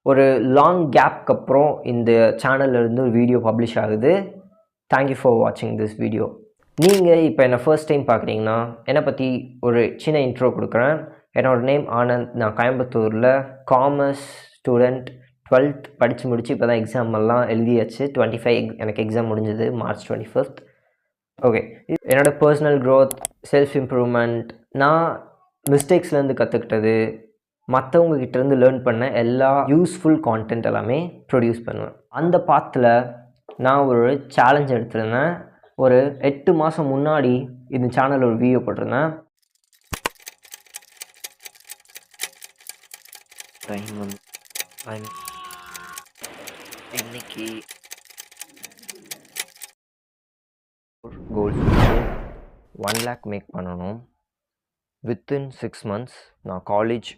ஒரு லாங் கேப்க்கு அப்புறம் இந்த சேனல்ல இருந்து ஒரு வீடியோ பப்ளிஷ் ஆகுது. தேங்க் யூ ஃபார் வாட்சிங் திஸ் வீடியோ. நீங்கள் இப்போ என்னை ஃபர்ஸ்ட் டைம் பார்க்குறீங்கன்னா என்னை பற்றி ஒரு சின்ன இன்ட்ரோ கொடுக்குறேன். என்னோடய நேம் ஆனந்த். நான் கோயம்புத்தூரில் காமர்ஸ் ஸ்டூடெண்ட். 12th படித்து முடிச்சு இப்போ தான் எக்ஸாம் எல்லாம் எழுதியாச்சு. 25 எனக்கு எக்ஸாம் முடிஞ்சது March 25th. ஓகே, என்னோடய பர்சனல் க்ரோத், செல்ஃப் இம்ப்ரூவ்மெண்ட், நான் மிஸ்டேக்ஸ்லேருந்து கற்றுக்கிட்டது, மற்றவங்ககிட்டேருந்து லேர்ன் பண்ண எல்லா யூஸ்ஃபுல் கான்டென்ட் எல்லாமே ப்ரொடியூஸ் பண்ணுவேன். அந்த பாத்தில் நான் ஒரு சேலஞ்ச் எடுத்திருந்தேன். ஒரு 8 மாதம் முன்னாடி இந்த சேனலில் ஒரு வீடியோ போட்டிருந்தேன். டைம் வந்து இன்னைக்கு கோல்ஸ் 1 lakh மேக் பண்ணணும். வித்தின் 6 months நான் காலேஜ்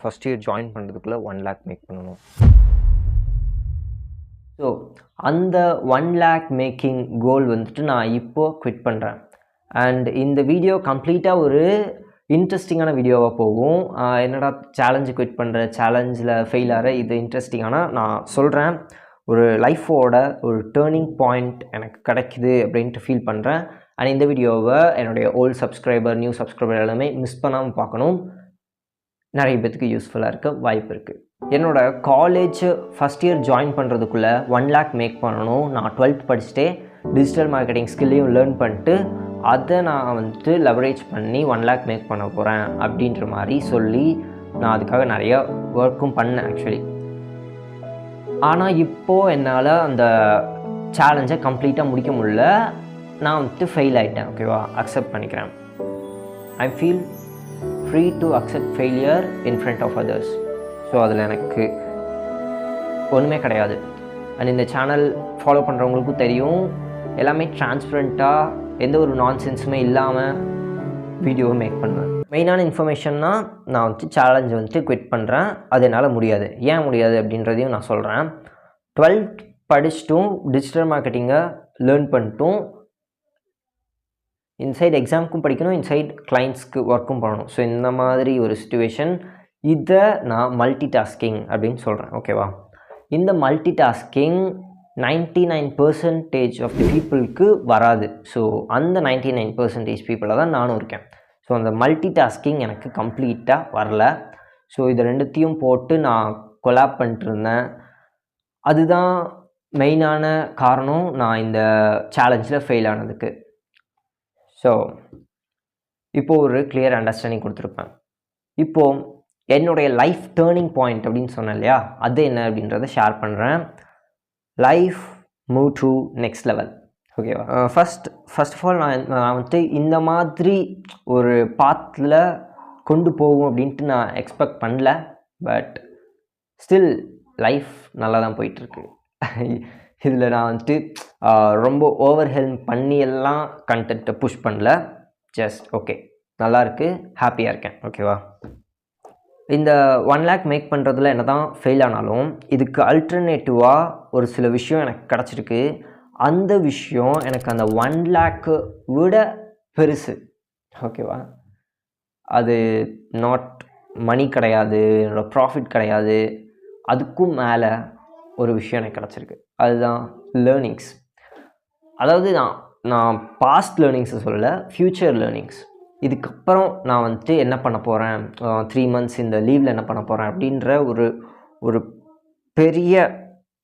ஃபஸ்ட் இயர் ஜாயின் பண்ணுறதுக்குள்ளே 1 lakh மேக் பண்ணணும். ஸோ அந்த 1 lakh மேக்கிங் கோல் வந்துட்டு நான் இப்போது குவிட் பண்ணுறேன். அண்ட் இந்த வீடியோ கம்ப்ளீட்டாக ஒரு இன்ட்ரெஸ்டிங்கான வீடியோவாக போகும். என்னடா சேலஞ்சு குவிட் பண்ணுற, சேலஞ்சில் ஃபெயில் ஆகிற, இது இன்ட்ரெஸ்டிங்கான நான் சொல்கிறேன். ஒரு லைஃபோட ஒரு டேர்னிங் பாயிண்ட் எனக்கு கிடைக்குது அப்படின்ட்டு ஃபீல் பண்ணுறேன். அண்ட் இந்த வீடியோவை என்னுடைய ஓல்டு சப்ஸ்கிரைபர், நியூ சப்ஸ்கிரைபர் எல்லாமே மிஸ் பண்ணாமல் பார்க்கணும். நிறைய பேத்துக்கு யூஸ்ஃபுல்லாக இருக்க வாய்ப்பு இருக்குது. என்னோடய காலேஜ் ஃபஸ்ட் இயர் ஜாயின் பண்ணுறதுக்குள்ளே 1 lakh மேக் பண்ணணும். நான் 12th படிச்சுட்டே டிஜிட்டல் மார்க்கெட்டிங் ஸ்கில்லையும் லேர்ன் பண்ணிட்டு அதை நான் வந்துட்டு லெவரேஜ் பண்ணி 1 lakh மேக் பண்ண போகிறேன் அப்படின்ற மாதிரி சொல்லி நான் அதுக்காக நிறையா ஒர்க்கும் பண்ணேன் ஆக்சுவலி. ஆனால் இப்போது என்னால் அந்த சேலஞ்சை கம்ப்ளீட்டாக முடிக்க முடியல. நான் வந்துட்டு ஃபெயில் ஆகிட்டேன். ஓகேவா, அக்செப்ட் பண்ணிக்கிறேன். I feel free to accept failure in front of others. So அதில் எனக்கு ஒன்றுமே கிடையாது. அண்ட் இந்த சேனல் ஃபாலோ பண்ணுறவங்களுக்கும் தெரியும், எல்லாமே டிரான்ஸ்பரண்ட்டாக எந்த ஒரு நான்சென்ஸுமே இல்லாமல் வீடியோவை மேக் பண்ணுவேன். மெயினான இன்ஃபர்மேஷன்னா நான் வந்துட்டு சேலஞ்சை வந்துட்டு குவிட் பண்ணுறேன். அது என்னால் முடியாது. ஏன் முடியாது அப்படின்றதையும் நான் சொல்கிறேன். 12th படிச்சுட்டும் டிஜிட்டல் மார்க்கெட்டிங்கை லேர்ன் பண்ணிட்டும் இன்சைட் எக்ஸாமுக்கும் படிக்கணும், இன்சைட் கிளைண்ட்ஸ்க்கு ஒர்க்கும் பண்ணணும். ஸோ இந்த மாதிரி ஒரு சிச்சுவேஷன். இதை நான் மல்டி டாஸ்கிங் அப்படின்னு சொல்கிறேன். ஓகேவா, இந்த மல்டி டாஸ்கிங் 99% ஆஃப் தி பீப்புளுக்கு வராது. ஸோ அந்த 99% பீப்புளில் தான் நானும் இருக்கேன். ஸோ அந்த மல்டி டாஸ்கிங் எனக்கு கம்ப்ளீட்டாக வரல. ஸோ இது ரெண்டுத்தையும் போட்டு நான் கொலாப் பண்ணிட்டு இருந்தேன். அதுதான் மெயினான காரணம் நான் இந்த சேலஞ்சில் ஃபெயில் ஆனதுக்கு. ஸோ இப்போது ஒரு கிளியர் அண்டர்ஸ்டாண்டிங் கொடுத்துருப்பேன். இப்போது என்னுடைய லைஃப் டேர்னிங் பாயிண்ட் அப்படின்னு சொன்னேன் இல்லையா, அது என்ன அப்படின்றத ஷேர் பண்ணுறேன். Life move to next level. ஓகேவா, ஃபஸ்ட் ஆஃப் ஆல் நான் வந்துட்டு இந்த மாதிரி ஒரு பாத்தில் கொண்டு போகும் அப்படின்ட்டு நான் எக்ஸ்பெக்ட் பண்ணல. பட் ஸ்டில் லைஃப் நல்லா தான் போயிட்டுருக்கு. இதில் நான் வந்துட்டு ரொம்ப ஓவர்ஹெல்ம் பண்ணி எல்லாம் கண்டென்ட்டை புஷ் பண்ணல. ஜஸ்ட் ஓகே, நல்லாயிருக்கு, ஹாப்பியாக இருக்கேன். ஓகேவா, இந்த 1 lakh மேக் பண்ணுறதுல என்ன தான் ஃபெயில் ஆனாலும் இதுக்கு அல்டர்னேட்டிவாக ஒரு சில விஷயம் எனக்கு கிடச்சிருக்கு. அந்த விஷயம் எனக்கு அந்த 1 lakh விட பெருசு. ஓகேவா, அது நாட் மணி கிடையாது, என்னோடய ப்ராஃபிட் கிடையாது, அதுக்கும் மேலே ஒரு விஷயம் எனக்கு கிடச்சிருக்கு. அதுதான் லேர்னிங்ஸ். அதாவது நான் பாஸ்ட் லேர்னிங்ஸை சொல்லலை, ஃப்யூச்சர் லேர்னிங்ஸ். இதுக்கப்புறம் நான் வந்துட்டு என்ன பண்ண போகிறேன், 3 months இந்த லீவில் என்ன பண்ண போகிறேன் அப்படின்ற ஒரு பெரிய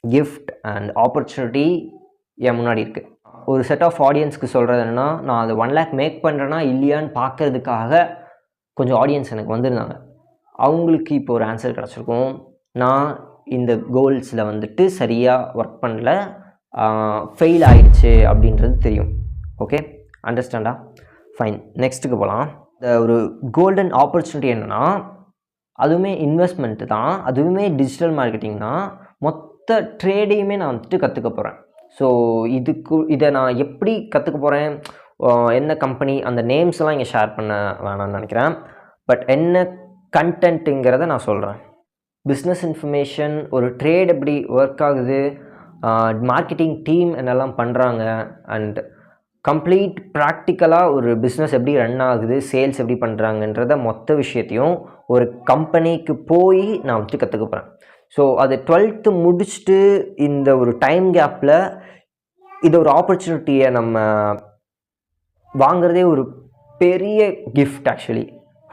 கிஃப்ட் அண்ட் ஆப்பர்ச்சுனிட்டி என் முன்னாடி இருக்குது. ஒரு செட் ஆஃப் ஆடியன்ஸ்க்கு சொல்கிறது என்னென்னா, நான் அதை 1 lakh மேக் பண்ணுறேன்னா இல்லையான்னு பார்க்கறதுக்காக கொஞ்சம் ஆடியன்ஸ் எனக்கு வந்திருந்தாங்க. அவங்களுக்கு இப்போ ஒரு ஆன்சர் கிடச்சிருக்கும். நான் இந்த கோல்ஸில் வந்துட்டு சரியாக ஒர்க் பண்ணல, ஃபெயில் ஆகிடுச்சு அப்படின்றது தெரியும். ஓகே, அண்டர்ஸ்டாண்டா? ஃபைன், நெக்ஸ்ட்டுக்கு போகலாம். இந்த ஒரு கோல்டன் ஆப்பர்ச்சுனிட்டி என்னென்னா, அதுவுமே இன்வெஸ்ட்மெண்ட்டு தான், அதுவுமே டிஜிட்டல் மார்க்கெட்டிங் தான். மொத்த ட்ரேடையுமே நான் வந்துட்டு கற்றுக்க போகிறேன். ஸோ இதை நான் எப்படி கற்றுக்க போகிறேன், என்ன கம்பெனி, அந்த நேம்ஸ்லாம் இங்கே ஷேர் பண்ண வேணாம்னு நினைக்கிறேன். பட் என்ன கண்டென்ட்டுங்கிறத நான் சொல்கிறேன். பிஸ்னஸ் இன்ஃபர்மேஷன், ஒரு ட்ரேட் எப்படி ஒர்க் ஆகுது, மார்க்கெட்டிங் டீம் என்னெல்லாம் பண்ணுறாங்க, அண்ட் கம்ப்ளீட் ப்ராக்டிக்கலாக ஒரு பிஸ்னஸ் எப்படி ரன் ஆகுது, சேல்ஸ் எப்படி பண்ணுறாங்கன்றத மொத்த விஷயத்தையும் ஒரு கம்பெனிக்கு போய் நான் வந்துட்டு கற்றுக்க போகிறேன். ஸோ அது 12th முடிச்சுட்டு இந்த ஒரு டைம் கேப்பில் இது ஒரு ஆப்பர்ச்சுனிட்டியை நம்ம வாங்குறதே ஒரு பெரிய கிஃப்ட் ஆக்சுவலி.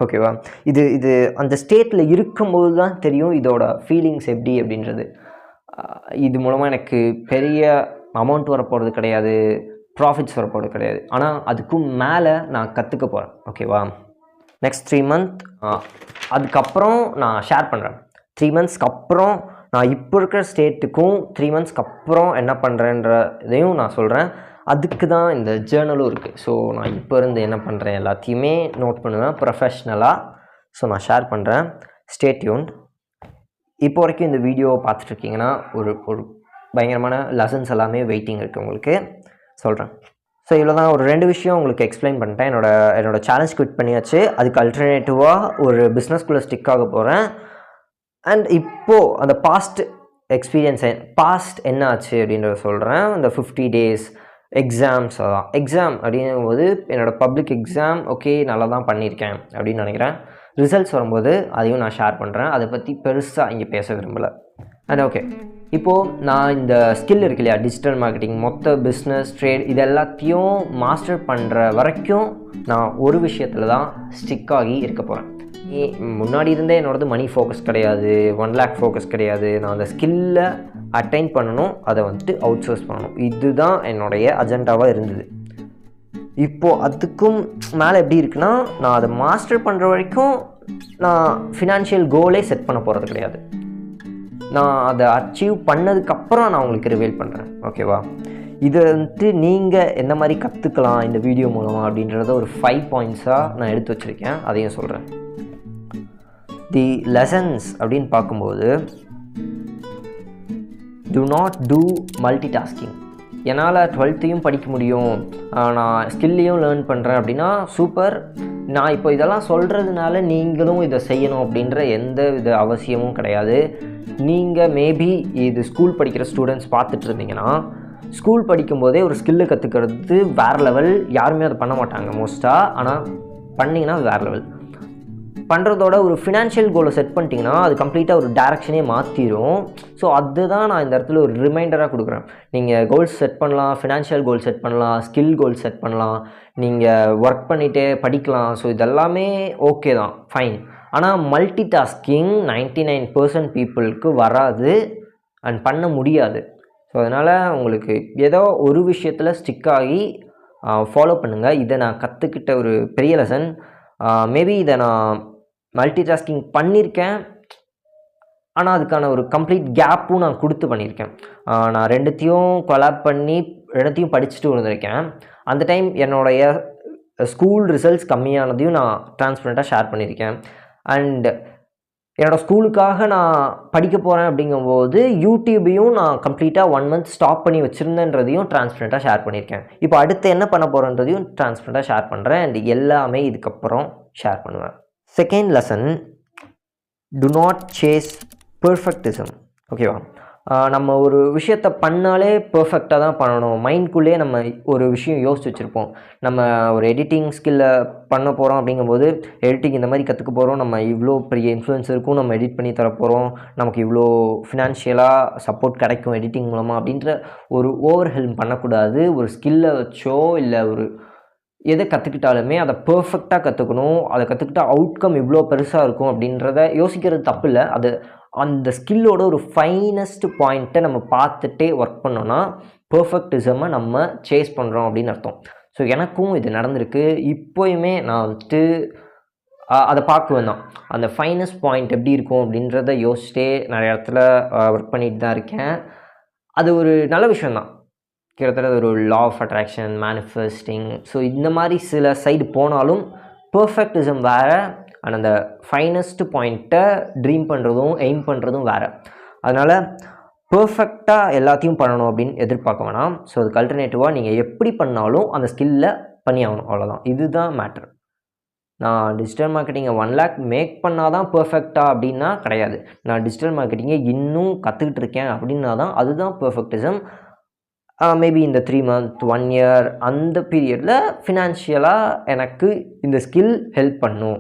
ஓகேவா? இது இது அந்த ஸ்டேட்டில் இருக்கும்போது தான் தெரியும் இதோட ஃபீலிங்ஸ் எப்படி அப்படின்றது. இது மூலமாக எனக்கு பெரிய அமௌண்ட் வரப்போகிறது கிடையாது, ப்ராஃபிட்ஸ் வரப்போகிறது கிடையாது. ஆனால் அதுக்கும் மேலே நான் கற்றுக்க போகிறேன். ஓகேவா? நெக்ஸ்ட் 3 month அதுக்கப்புறம் நான் ஷேர் பண்ணுறேன். 3 monthsக்கு அப்புறம் நான் இப்போ இருக்கிற ஸ்டேட்டுக்கும் 3 monthsக்கு அப்புறம் என்ன பண்ணுறேன்றதையும் நான் சொல்கிறேன். அதுக்கு தான் இந்த ஜேர்னலும் இருக்குது. ஸோ நான் இப்போ இருந்து என்ன பண்ணுறேன் எல்லாத்தையுமே நோட் பண்ணுவேன் ப்ரொஃபஷ்னலாக. ஸோ நான் ஷேர் பண்ணுறேன். Stay tuned. இப்போ வரைக்கும் இந்த வீடியோவை பார்த்துட்ருக்கீங்கன்னா ஒரு ஒரு பயங்கரமான லெசன்ஸ் எல்லாமே வெயிட்டிங் இருக்குது உங்களுக்கு சொல்கிறேன். ஸோ இவ்வளோ தான். ஒரு 2 விஷயம் உங்களுக்கு எக்ஸ்பிளைன் பண்ணிட்டேன். என்னோடய சேலஞ்ச் குவிட் பண்ணியாச்சு. அதுக்கு அல்டர்னேட்டிவாக ஒரு பிஸ்னஸ்குள்ளே ஸ்டிக் ஆக போகிறேன். அண்ட் இப்போது அந்த பாஸ்ட் என்ன ஆச்சு அப்படின்றத சொல்கிறேன். இந்த 50 days எக்ஸாம்ஸ் அதான் எக்ஸாம் அப்படிங்கும்போது என்னோடய பப்ளிக் எக்ஸாம் ஓகே நல்லா தான் பண்ணியிருக்கேன் அப்படின்னு நினைக்கிறேன். ரிசல்ட்ஸ் வரும்போது அதையும் நான் ஷேர் பண்ணுறேன். அதை பற்றி பெருசாக இங்கே பேச விரும்பலை. அண்ட் ஓகே, இப்போது நான் இந்த ஸ்கில் இருக்கு இல்லையா, டிஜிட்டல் மார்க்கெட்டிங், மொத்த பிஸ்னஸ், ட்ரேட், இது எல்லாத்தையும் மாஸ்டர் பண்ணுற வரைக்கும் நான் ஒரு விஷயத்தில் தான் ஸ்டிக் ஆகி இருக்க போகிறேன். முன்னாடி இருந்தே என்னோடது மணி ஃபோக்கஸ் கிடையாது, 1 lakh ஃபோக்கஸ் கிடையாது. நான் அந்த ஸ்கில்லை அட்டைன் பண்ணணும், அதை வந்துட்டு அவுட் சோர்ஸ் பண்ணணும். இதுதான் என்னுடைய அஜெண்டாவாக இருந்தது. இப்போது அதுக்கும் மேலே எப்படி இருக்குன்னா, நான் அதை மாஸ்டர் பண்ணுற வரைக்கும் நான் ஃபினான்ஷியல் கோலே செட் பண்ண போகிறது கிடையாது. நான் அதை அச்சீவ் பண்ணதுக்கப்புறம் நான் உங்களுக்கு ரிவீல் பண்ணுறேன். ஓகேவா? இதை வந்துட்டு நீங்கள் எந்த மாதிரி கற்றுக்கலாம் இந்த வீடியோ மூலமாக அப்படின்றத ஒரு 5 points-ஆக நான் எடுத்து வச்சுருக்கேன். அதையும் சொல்கிறேன். தி லெசன்ஸ் அப்படின்னு பார்க்கும்போது, do not do multitasking. என்னால் 12th படிக்க முடியும், நான் ஸ்கில்லையும் லேர்ன் பண்ணுறேன் அப்படின்னா சூப்பர். நான் இப்போ இதெல்லாம் சொல்கிறதுனால நீங்களும் இதை செய்யணும் அப்படின்ற எந்த வித அவசியமும் கிடையாது. நீங்கள் மேபி இது ஸ்கூல் படிக்கிற ஸ்டூடெண்ட்ஸ் பார்த்துட்டு இருந்தீங்கன்னா, ஸ்கூல் படிக்கும்போதே ஒரு ஸ்கில்லு கற்றுக்கிறது வேறு லெவல். யாருமே அதை பண்ண மாட்டாங்க மோஸ்ட்டாக. ஆனால் பண்ணிங்கன்னா அது வேறு லெவல். பண்ணுறதோட ஒரு ஃபினான்ஷியல் கோலை செட் பண்ணிட்டீங்கன்னா அது கம்ப்ளீட்டாக ஒரு டேரெக்ஷனே மாற்றிடும். ஸோ அதுதான் நான் இந்த இடத்துல ஒரு ரிமைண்டராக கொடுக்குறேன். நீங்கள் கோல்ஸ் செட் பண்ணலாம், ஃபினான்ஷியல் கோல் செட் பண்ணலாம், ஸ்கில் கோல் செட் பண்ணலாம், நீங்கள் ஒர்க் பண்ணிகிட்டே படிக்கலாம். ஸோ இதெல்லாமே ஓகே தான், ஃபைன். ஆனால் மல்டி டாஸ்கிங் 99% பீப்புளுக்கு வராது அண்ட் பண்ண முடியாது. ஸோ அதனால் உங்களுக்கு ஏதோ ஒரு விஷயத்தில் ஸ்டிக் ஆகி ஃபாலோ பண்ணுங்கள். இதை நான் கற்றுக்கிட்ட ஒரு பெரிய லெசன். மேபி இதை நான் மல்டி டாஸ்கிங் பண்ணியிருக்கேன், ஆனால் அதுக்கான ஒரு கம்ப்ளீட் கேப்பும் நான் கொடுத்து பண்ணியிருக்கேன். நான் 2த்தையும் கொலாப் பண்ணி 2த்தையும் படிச்சுட்டு வந்திருக்கேன். அந்த டைம் என்னுடைய ஸ்கூல் ரிசல்ட்ஸ் கம்மியானதையும் நான் ட்ரான்ஸ்பரண்ட்டாக ஷேர் பண்ணியிருக்கேன். அண்ட் என்னோடய ஸ்கூலுக்காக நான் படிக்க போகிறேன் அப்படிங்கும்போது யூடியூபையும் நான் கம்ப்ளீட்டாக 1 month ஸ்டாப் பண்ணி வச்சுருந்தேன்றதையும் ட்ரான்ஸ்பரண்ட்டாக ஷேர் பண்ணியிருக்கேன். இப்போ அடுத்து என்ன பண்ண போகிறேன்றதையும் ட்ரான்ஸ்பரண்ட்டாக ஷேர் பண்ணுறேன். அண்ட் எல்லாமே இதுக்கப்புறம் ஷேர் பண்ணுவேன். Second lesson, do not chase perfectionism. ஓகேவா? நம்ம ஒரு விஷயத்தை பண்ணாலே பெர்ஃபெக்டாக தான் பண்ணணும். மைண்ட்குள்ளேயே நம்ம ஒரு விஷயம் யோசிச்சு வச்சுருப்போம். நம்ம ஒரு எடிட்டிங் ஸ்கில்லை பண்ண போகிறோம் அப்படிங்கும்போது, எடிட்டிங் இந்த மாதிரி கற்றுக்க போகிறோம், நம்ம இவ்வளோ பெரிய இன்ஃப்ளூயன்ஸருக்கும் நம்ம எடிட் பண்ணி தரப்போகிறோம், நமக்கு இவ்வளோ ஃபினான்ஷியலாக சப்போர்ட் கிடைக்கும் எடிட்டிங் மூலமாக அப்படின்ற ஒரு ஓவர்ஹெல்ம் பண்ணக்கூடாது. ஒரு ஸ்கில்லை வச்சோ இல்லை ஒரு எதை கற்றுக்கிட்டாலுமே அதை பர்ஃபெக்டாக கற்றுக்கணும். அதை கற்றுக்கிட்டா அவுட்கம் இவ்வளோ பெருசாக இருக்கும் அப்படின்றத யோசிக்கிறது தப்பு இல்லை. அது அந்த ஸ்கில்லோட ஒரு ஃபைனஸ்ட் பாயிண்ட்டை நம்ம பார்த்துட்டே ஒர்க் பண்ணோன்னா பர்ஃபெக்டிசமை நம்ம சேஸ் பண்ணுறோம் அப்படின்னு அர்த்தம். ஸோ எனக்கும் இது நடந்திருக்கு. இப்போயுமே நான் வந்துட்டு அதை பார்க்குவேன் தான், அந்த ஃபைனஸ்ட் பாயிண்ட் எப்படி இருக்கும் அப்படின்றத யோசிச்சிட்டே நிறைய இடத்துல ஒர்க் பண்ணிட்டு தான் இருக்கேன். அது ஒரு நல்ல விஷயந்தான். கிட்டத்தட்ட ஒரு law of attraction, manifesting, so இந்த மாதிரி சில சைடு போனாலும் பர்ஃபெக்டிசம் வேறு, அண்ட் அந்த ஃபைனஸ்ட் பாயிண்ட்டை ட்ரீம் பண்ணுறதும் எய்ம் பண்ணுறதும் வேறு. அதனால் பர்ஃபெக்டாக எல்லாத்தையும் பண்ணணும் அப்படின்னு எதிர்பார்க்க வேணாம். ஸோ அதுக்கு அல்டர்னேட்டிவாக நீங்கள் எப்படி பண்ணாலும் அந்த ஸ்கில்லை பண்ணி ஆகணும், அவ்வளோதான். இதுதான் மேட்ரு. நான் டிஜிட்டல் மார்க்கெட்டிங்கை 1 lakh மேக் பண்ணால் தான் பர்ஃபெக்டாக அப்படின்னா கிடையாது. நான் டிஜிட்டல் மார்க்கெட்டிங்கை இன்னும் கற்றுக்கிட்டு இருக்கேன் அப்படின்னா தான் அதுதான் பர்ஃபெக்டிசம். மேபி இந்த 3 month 1 year அந்த பீரியடில் ஃபினான்ஷியலாக எனக்கு இந்த ஸ்கில் ஹெல்ப் பண்ணும்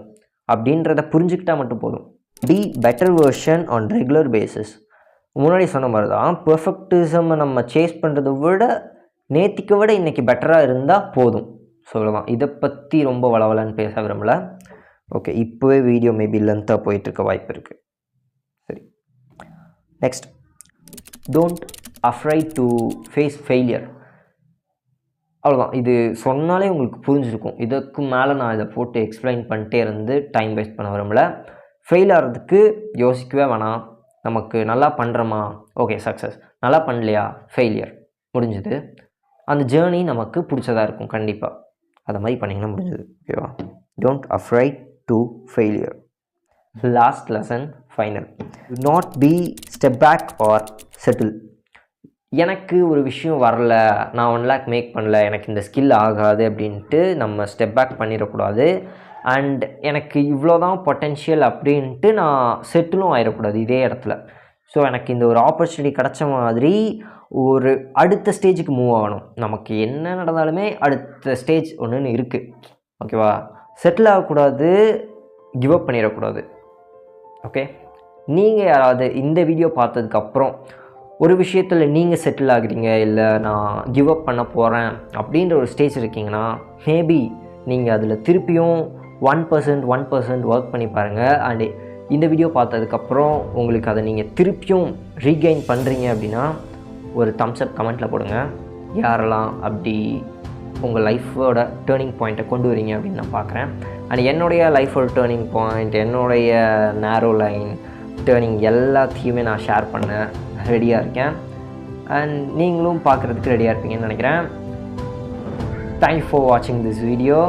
அப்படின்றத புரிஞ்சுக்கிட்டால் மட்டும் போதும். Be better version on regular basis. முன்னாடி சொன்ன மாதிரி தான் பெர்ஃபெக்டிசமை நம்ம சேஸ் பண்ணுறதை விட நேத்திக்கு விட இன்றைக்கி பெட்டராக இருந்தால் போதும் சொல்லலாம். இதை பற்றி ரொம்ப வளவலன்னு பேச விரும்பல. ஓகே, இப்போவே வீடியோ மேபி லென்த்தாக போயிட்டுருக்க வாய்ப்பு இருக்குது. சரி, next, don't afraid to face failure. அவ்வளோதான். இது சொன்னாலே உங்களுக்கு புரிஞ்சிருக்கும். இதுக்கு மேலே நான் இதை போட்டு எக்ஸ்பிளைன் பண்ணிட்டே இருந்து டைம் வேஸ்ட் பண்ண விரும்பல. ஃபெயில் ஆகிறதுக்கு யோசிக்கவே வேணாம். நமக்கு நல்லா பண்ணுறோமா, ஓகே சக்ஸஸ். நல்லா பண்ணலையா, ஃபெயிலியர், முடிஞ்சுது. அந்த ஜேர்னி நமக்கு பிடிச்சதாக இருக்கும் கண்டிப்பாக. அதை மாதிரி பண்ணிங்கன்னா முடிஞ்சுது. ஓகேவா? Don't afraid to failure. Last lesson, final. Not be step back or settle. எனக்கு ஒரு விஷயம் வரல, நான் 1 lakh மேக் பண்ணல, எனக்கு இந்த ஸ்கில் ஆகாது அப்படின்ட்டு நம்ம ஸ்டெப் பேக் பண்ணிடக்கூடாது. அண்ட் எனக்கு இவ்வளோ தான் பொட்டென்ஷியல் அப்படின்ட்டு நான் செட்டிலும் ஆகிடக்கூடாது இதே இடத்துல. ஸோ எனக்கு இந்த ஒரு ஆப்பர்ச்சுனிட்டி கிடச்ச மாதிரி ஒரு அடுத்த ஸ்டேஜுக்கு மூவ் ஆகணும். நமக்கு என்ன நடந்தாலுமே அடுத்த ஸ்டேஜ் ஒன்றுன்னு இருக்குது. ஓகேவா? செட்டில் ஆகக்கூடாது, கிவ் அப் பண்ணிடக்கூடாது. ஓகே, நீங்கள் யாராவது இந்த வீடியோ பார்த்ததுக்கப்புறம் ஒரு விஷயத்தில் நீங்கள் செட்டில் ஆகுறீங்க, இல்லை நான் கிவ் அப் பண்ண போகிறேன் அப்படின்ற ஒரு ஸ்டேஜ் இருக்கீங்கன்னா, மேபி நீங்கள் அதில் திருப்பியும் 1% ஒர்க் பண்ணி பாருங்கள். அண்டு இந்த வீடியோ பார்த்ததுக்கப்புறம் உங்களுக்கு அதை நீங்கள் திருப்பியும் ரீகெயின் பண்ணுறீங்க அப்படின்னா ஒரு தம்ஸ் அப் கமெண்ட்டில் போடுங்க. யாரெல்லாம் அப்படி உங்கள் லைஃபோட டேர்னிங் பாயிண்ட்டை கொண்டு வரீங்க அப்படின்னு நான் பார்க்குறேன். அண்ட் என்னுடைய லைஃபோட டேர்னிங் பாயிண்ட், என்னுடைய நேரோ லைன் டேர்னிங் எல்லாத்தையுமே நான் ஷேர் பண்ண ரெடியாக இருக்கேன். அண்ட் நீங்களும் பார்க்குறதுக்கு ரெடியாக இருப்பீங்கன்னு நினைக்கிறேன். தேங்க்யூ ஃபார் வாட்சிங் திஸ் வீடியோ.